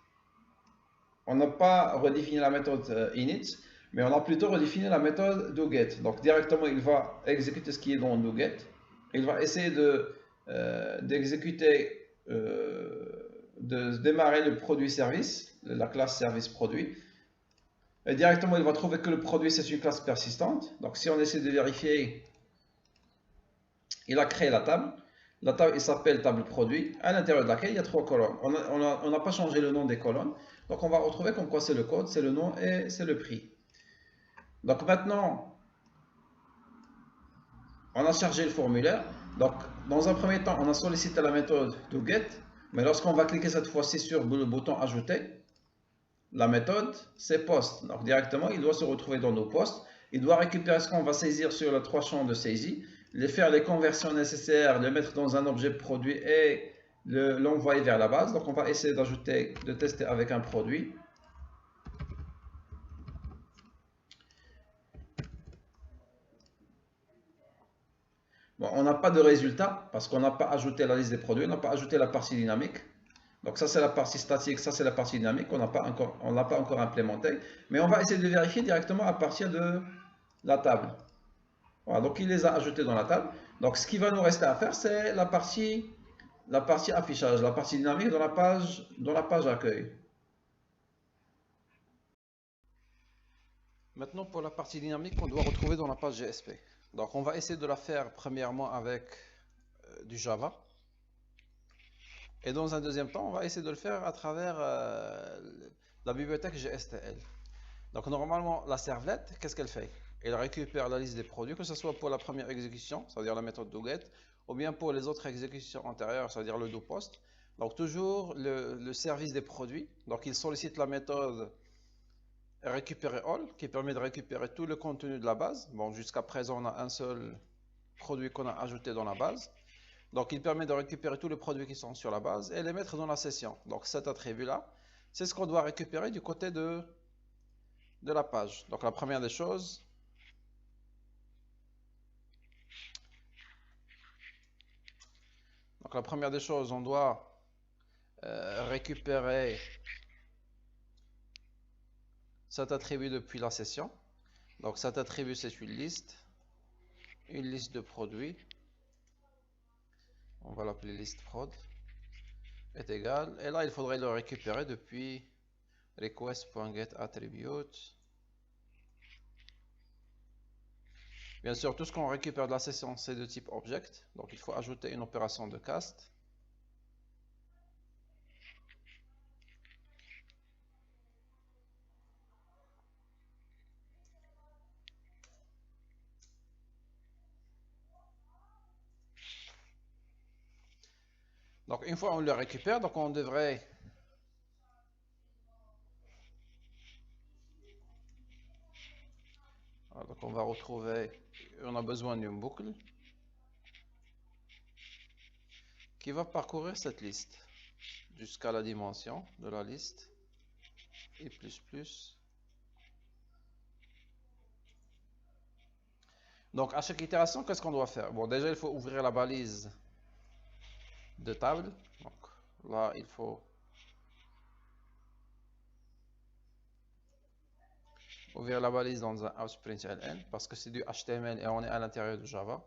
on n'a pas redéfini la méthode init, mais on a plutôt redéfini la méthode doGet. Donc, directement, il va exécuter ce qui est dans doGet. Il va essayer de d'exécuter, de démarrer le produit-service, la classe service-produit. Et directement, il va trouver que le produit, c'est une classe persistante. Donc, si on essaie de vérifier, il a créé la table. La table, il s'appelle table produit, à l'intérieur de laquelle il y a 3 colonnes. On n'a pas changé le nom des colonnes. Donc, on va retrouver comme quoi c'est le code, c'est le nom et c'est le prix. Donc, maintenant, on a chargé le formulaire. Donc, dans un premier temps, on a sollicité la méthode toGet. Mais lorsqu'on va cliquer cette fois-ci sur le bouton ajouter, la méthode, c'est post. Donc, directement, il doit se retrouver dans nos postes. Il doit récupérer ce qu'on va saisir sur les 3 champs de saisie, faire les conversions nécessaires, le mettre dans un objet produit et l'envoyer vers la base. Donc, on va essayer d'ajouter, de tester avec un produit. Bon, on n'a pas de résultat parce qu'on n'a pas ajouté la liste des produits, on n'a pas ajouté la partie dynamique. Donc ça c'est la partie statique, ça c'est la partie dynamique, on ne l'a pas encore implémenté. Mais on va essayer de vérifier directement à partir de la table. Voilà, donc il les a ajoutés dans la table. Donc ce qui va nous rester à faire, c'est la partie affichage, la partie dynamique dans la page accueil. Maintenant pour la partie dynamique qu'on doit retrouver dans la page GSP. Donc on va essayer de la faire premièrement avec du Java. Et dans un deuxième temps, on va essayer de le faire à travers la bibliothèque GSTL. Donc normalement, la servlette, qu'est-ce qu'elle fait? Elle récupère la liste des produits, que ce soit pour la première exécution, c'est-à-dire la méthode doGet, ou bien pour les autres exécutions antérieures, c'est-à-dire le doPost. Donc toujours le service des produits. Donc il sollicite la méthode récupérer all, qui permet de récupérer tout le contenu de la base. Bon, jusqu'à présent, on a un seul produit qu'on a ajouté dans la base. Donc, il permet de récupérer tous les produits qui sont sur la base et les mettre dans la session. Donc, cet attribut-là, c'est ce qu'on doit récupérer du côté de la page. Donc, la première des choses, on doit récupérer cet attribut depuis la session. Donc, cet attribut, c'est une liste de produits. On va l'appeler liste prod est égal. Et là, il faudrait le récupérer depuis request.getAttribute. Bien sûr, tout ce qu'on récupère de la session, c'est de type object. Donc, il faut ajouter une opération de cast. Donc, une fois on le récupère, donc on devrait donc on va retrouver, on a besoin d'une boucle qui va parcourir cette liste jusqu'à la dimension de la liste et plus. Donc à chaque itération, qu'est-ce qu'on doit faire? Bon, déjà il faut ouvrir la balise de table. Donc là, il faut ouvrir la balise dans un house.println parce que c'est du HTML et on est à l'intérieur de Java.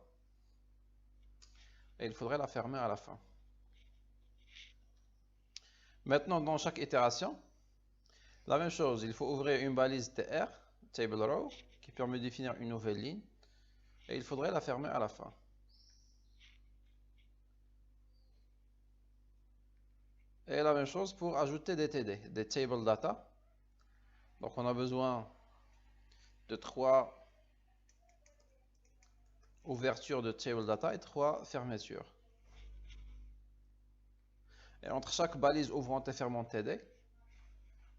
Et il faudrait la fermer à la fin. Maintenant, dans chaque itération, la même chose, il faut ouvrir une balise TR, table row, qui permet de définir une nouvelle ligne. Et il faudrait la fermer à la fin. Et la même chose pour ajouter des TD, des table data. Donc on a besoin de 3 ouvertures de table data et 3 fermetures. Et entre chaque balise ouvrante et fermante TD,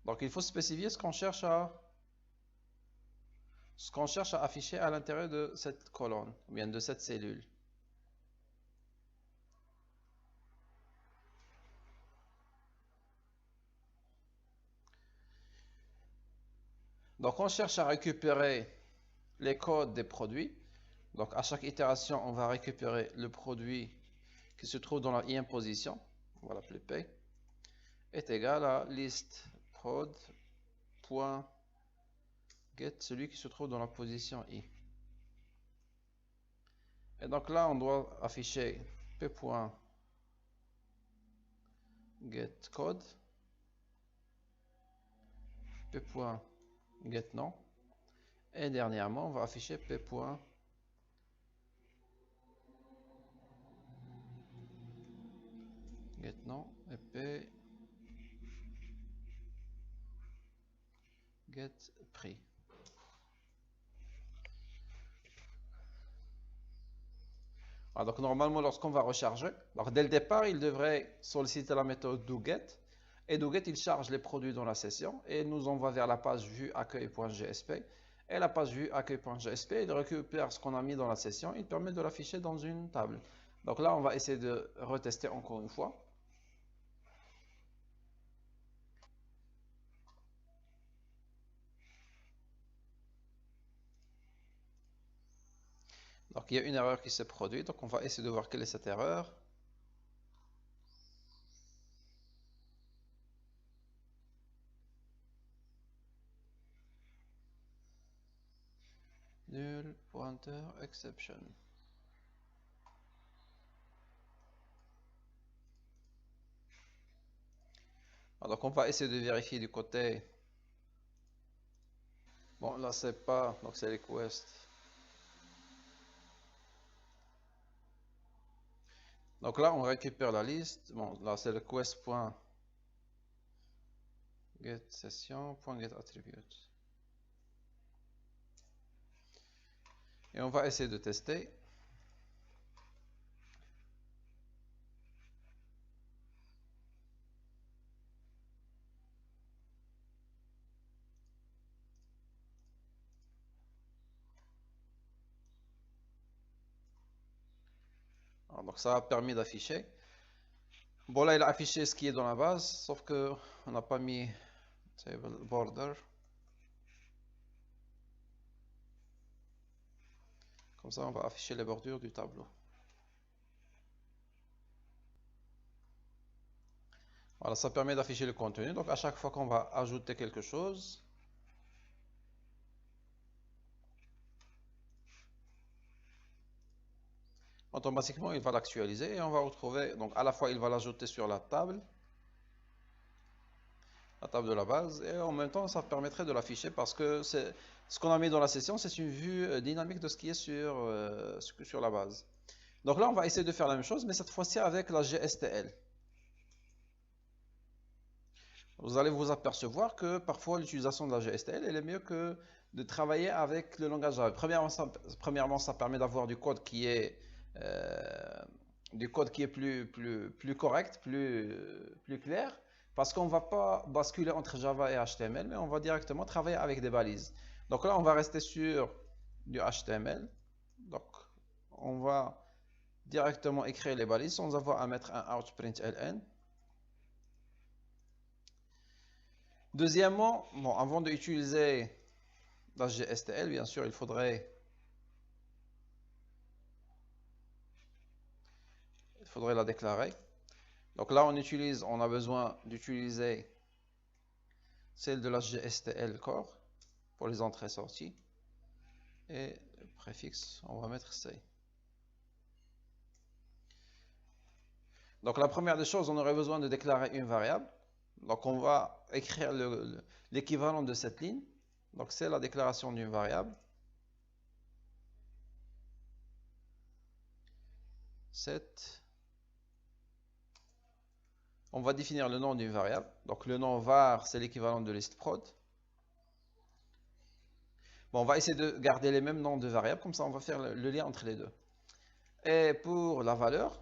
donc il faut spécifier ce qu'on cherche à afficher à l'intérieur de cette colonne, ou bien de cette cellule. Donc on cherche à récupérer les codes des produits. Donc à chaque itération, on va récupérer le produit qui se trouve dans la i position, on va l'appeler P, est égal à list prod.get, celui qui se trouve dans la position i. Et donc là, on doit afficher p.getCode, p.getNom, et dernièrement, on va afficher p.getNom et p.getPrix. Ah, donc normalement, lorsqu'on va recharger, alors dès le départ, il devrait solliciter la méthode doGet. Et doGet, il charge les produits dans la session et nous envoie vers la page vue accueil.gsp. Et la page vue accueil.gsp, il récupère ce qu'on a mis dans la session, il permet de l'afficher dans une table. Donc là, on va essayer de retester encore une fois. Donc il y a une erreur qui s'est produite, donc on va essayer de voir quelle est cette erreur. Null pointer exception. Donc on va essayer de vérifier du côté. Bon, là c'est pas, donc c'est request. Donc là on récupère la liste. Bon, là c'est request.getSession.getAttribute. Et on va essayer de tester. Alors, donc ça a permis d'afficher. Bon là il a affiché ce qui est dans la base, sauf que on n'a pas mis table border. Comme ça on va afficher les bordures du tableau. Voilà, ça permet d'afficher le contenu. Donc à chaque fois qu'on va ajouter quelque chose, automatiquement il va l'actualiser et on va retrouver, donc à la fois il va l'ajouter sur la table de la base, et en même temps ça permettrait de l'afficher parce que c'est ce qu'on a mis dans la session, c'est une vue dynamique de ce qui est sur la base. Donc là on va essayer de faire la même chose, mais cette fois-ci avec la GSTL. Vous allez vous apercevoir que parfois l'utilisation de la GSTL elle est mieux que de travailler avec le langage Java. Premièrement, ça permet d'avoir du code qui est plus correct, plus clair, parce qu'on ne va pas basculer entre Java et HTML, mais on va directement travailler avec des balises. Donc là, on va rester sur du HTML. Donc, on va directement écrire les balises sans avoir à mettre un outprintln. Deuxièmement, bon, avant d'utiliser la GSTL, bien sûr, il faudrait la déclarer. Donc là, on a besoin d'utiliser celle de la GSTL core pour les entrées-sorties. Et le préfixe, on va mettre C. Donc la première des choses, on aurait besoin de déclarer une variable. Donc on va écrire l'équivalent de cette ligne. Donc c'est la déclaration d'une variable. Set. On va définir le nom d'une variable. Donc le nom var, c'est l'équivalent de listprod. Bon, on va essayer de garder les mêmes noms de variables, comme ça on va faire le lien entre les deux. Et pour la valeur,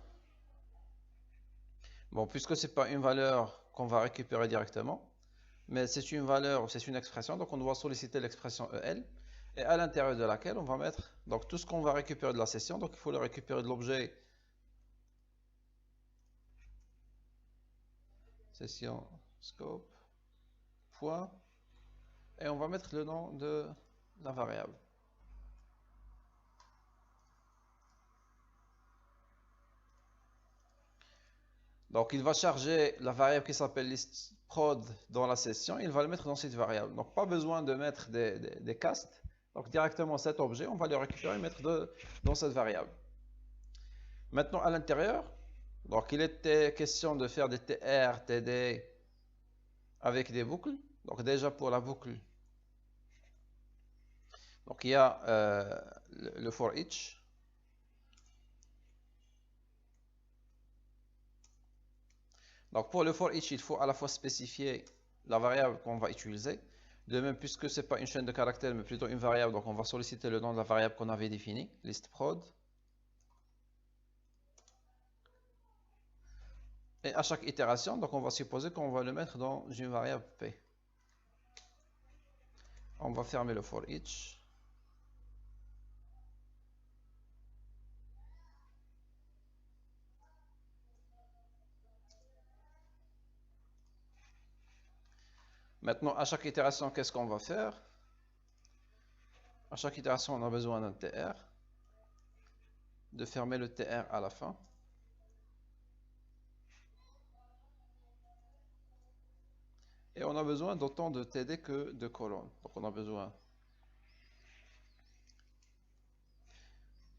bon, puisque ce n'est pas une valeur qu'on va récupérer directement, mais c'est une valeur, c'est une expression, donc on doit solliciter l'expression EL, et à l'intérieur de laquelle on va mettre donc tout ce qu'on va récupérer de la session, donc il faut le récupérer de l'objet session scope, point, et on va mettre le nom de la variable. Donc il va charger la variable qui s'appelle listProd dans la session, il va le mettre dans cette variable. Donc pas besoin de mettre des castes. Donc directement cet objet, on va le récupérer et mettre dans cette variable. Maintenant, à l'intérieur, donc il était question de faire des TR, TD avec des boucles. Donc déjà pour la boucle, donc il y a le for each. Donc pour le for each, il faut à la fois spécifier la variable qu'on va utiliser. De même, puisque ce n'est pas une chaîne de caractères, mais plutôt une variable, donc on va solliciter le nom de la variable qu'on avait définie, listProd. Et à chaque itération, donc on va supposer qu'on va le mettre dans une variable P. On va fermer le for each. Maintenant, à chaque itération, qu'est-ce qu'on va faire? À chaque itération, on a besoin d'un TR, de fermer le TR à la fin. Et on a besoin d'autant de TD que de colonnes. Donc on a besoin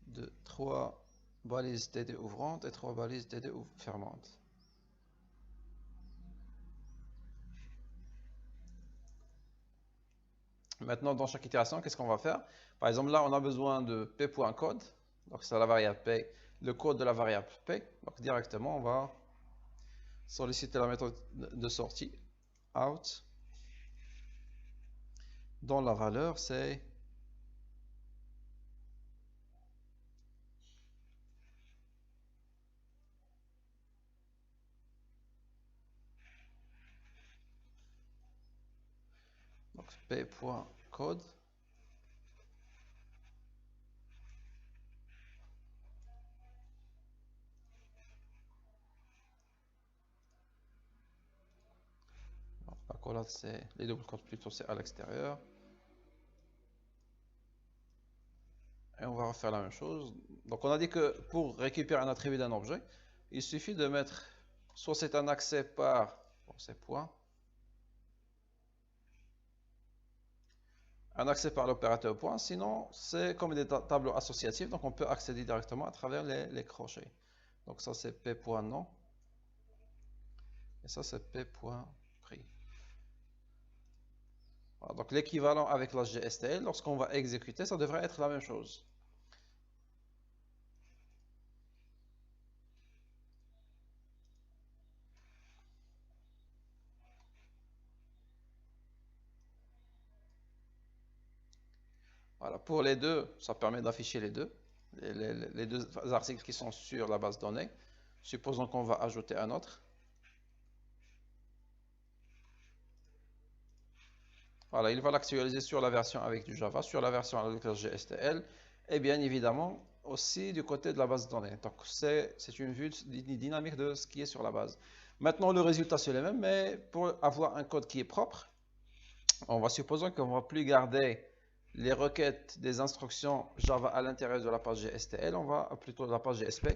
de 3 balises TD ouvrantes et 3 balises TD fermantes. Maintenant, dans chaque itération, qu'est-ce qu'on va faire? Par exemple, là, on a besoin de p.code. Donc, c'est la variable p, le code de la variable p. Donc, directement, on va solliciter la méthode de sortie out, dont la valeur, c'est p.code. Accolade, c'est les doubles codes plutôt, c'est à l'extérieur. Et on va refaire la même chose. Donc on a dit que pour récupérer un attribut d'un objet, il suffit de mettre, soit c'est un accès par, bon, c'est point, un accès par l'opérateur point, sinon c'est comme des tableaux associatifs, donc on peut accéder directement à travers les crochets. Donc ça c'est p.nom, et ça c'est p.prix. Voilà, donc l'équivalent avec la GSTL, lorsqu'on va exécuter, ça devrait être la même chose. Voilà, pour les deux, ça permet d'afficher les deux articles qui sont sur la base de données. Supposons qu'on va ajouter un autre. Voilà, il va l'actualiser sur la version avec du Java, sur la version avec la GSTL, et bien évidemment aussi du côté de la base de données. Donc c'est une vue dynamique de ce qui est sur la base. Maintenant, le résultat c'est le même, mais pour avoir un code qui est propre, on va supposer qu'on ne va plus garder les requêtes des instructions Java à l'intérieur de la page GSTL, on va plutôt de la page GSP.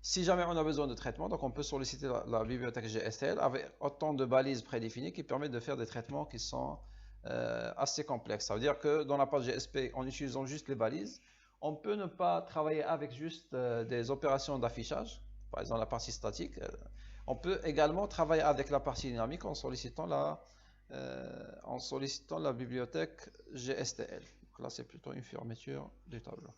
Si jamais on a besoin de traitement, donc on peut solliciter la bibliothèque GSTL avec autant de balises prédéfinies qui permettent de faire des traitements qui sont assez complexes. Ça veut dire que dans la page GSP, en utilisant juste les balises, on peut ne pas travailler avec juste des opérations d'affichage, par exemple la partie statique. On peut également travailler avec la partie dynamique en sollicitant la bibliothèque GSTL. Donc là, c'est plutôt une fermeture du tableau.